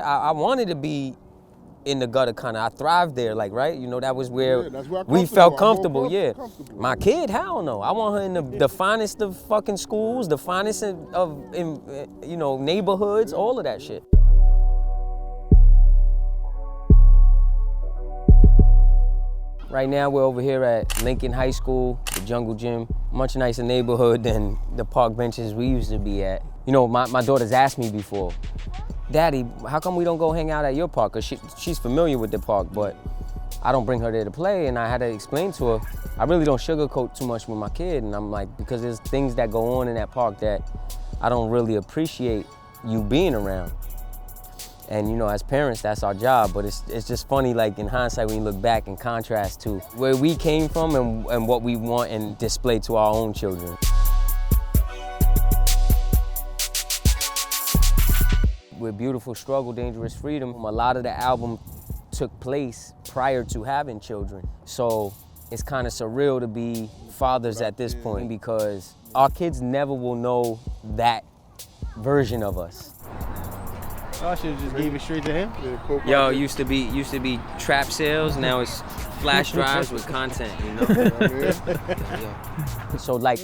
I wanted to be in the gutter kind of. I thrived there, like, right? You know, that was where we felt comfortable, yeah. My kid, hell no. I want her in the finest of fucking schools, the finest of you know, neighborhoods, all of that shit. Right now, we're over here at Lincoln High School, the Jungle Gym. Much nicer neighborhood than the park benches we used to be at. You know, my daughter's asked me before, Daddy, how come we don't go hang out at your park? Because she's familiar with the park, but I don't bring her there to play. And I had to explain to her, I really don't sugarcoat too much with my kid. And I'm like, because there's things that go on in that park that I don't really appreciate you being around. And you know, as parents, that's our job, but it's just funny, like in hindsight, when you look back and contrast to where we came from and what we want and display to our own children. With Beautiful Struggle, Dangerous Freedom, a lot of the album took place prior to having children. So it's kind of surreal to be fathers at this point because our kids never will know that version of us. I should have just gave it straight to him. Yo, used to be trap sales, now it's flash drives with content, you know? So like,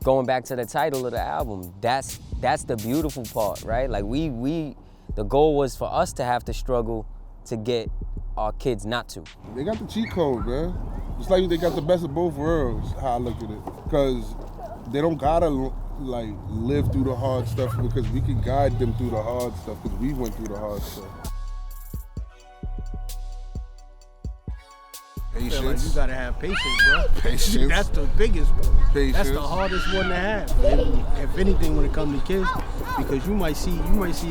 going back to the title of the album, that's the beautiful part, right? Like the goal was for us to have to struggle to get our kids not to. They got the cheat code, man. It's like they got the best of both worlds, how I look at it. Because they don't gotta like live through the hard stuff because we can guide them through the hard stuff because we went through the hard stuff. Patience. Like you gotta have patience, bro. Patience. That's the biggest one. Patience. That's the hardest one to have. If anything, when it comes to kids, because you might see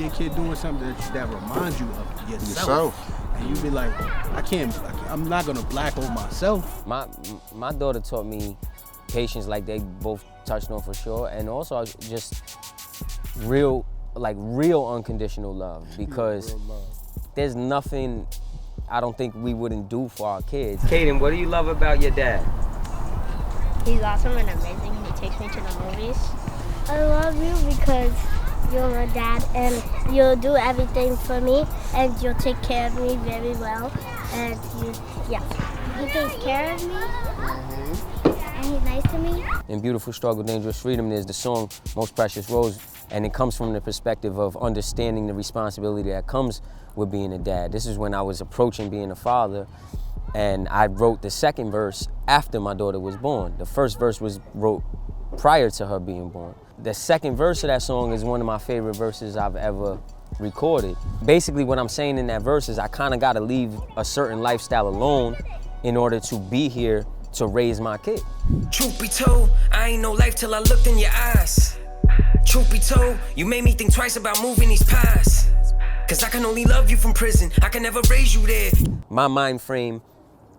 a kid doing something that reminds you of yourself. And you be like, I'm not gonna black hole myself. My daughter taught me patience, like they both touched on for sure, and also just real unconditional love, because there's nothing I don't think we wouldn't do for our kids. Kaden, what do you love about your dad? He's awesome and amazing. He takes me to the movies. I love you because you're my dad and you'll do everything for me and you'll take care of me very well. And he takes care of me and he's nice to me. In Beautiful Struggle, Dangerous Freedom, there's the song Most Precious Rose, and it comes from the perspective of understanding the responsibility that comes with being a dad. This is when I was approaching being a father, and I wrote the second verse after my daughter was born. The first verse was wrote prior to her being born. The second verse of that song is one of my favorite verses I've ever recorded. Basically what I'm saying in that verse is I kind of got to leave a certain lifestyle alone in order to be here to raise my kid. Truth be told, I ain't know life till I looked in your eyes. Truth be told, you made me think twice about moving these pies. Cause I can only love you from prison, I can never raise you there. My mind frame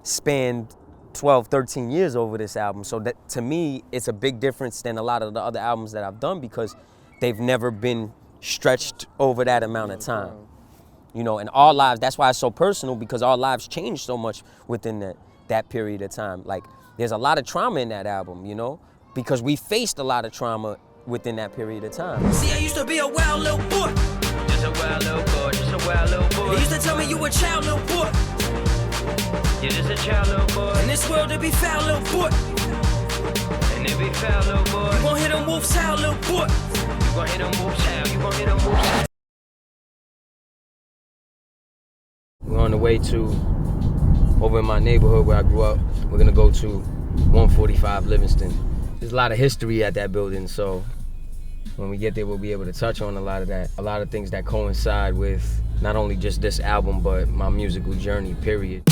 spanned 12, 13 years over this album, so that to me, it's a big difference than a lot of the other albums that I've done because they've never been stretched over that amount of time. You know, and our lives, that's why it's so personal, because our lives changed so much within that period of time. Like, there's a lot of trauma in that album, you know, because we faced a lot of trauma within that period of time. See, I used to be a wild little boy. Just a wild little boy, just a wild little boy. They used to tell me you a child little boy. You're just a child little boy. In this world, there be foul little boy. And there be foul little boy. You gon' hit them wolves howl, little boy. You gon' hit them wolves howl, you gon' hit them wolves howl. We're on the way to, over in my neighborhood where I grew up, we're gonna go to 145 Livingston. There's a lot of history at that building, so when we get there, we'll be able to touch on a lot of that, a lot of things that coincide with not only just this album, but my musical journey, period.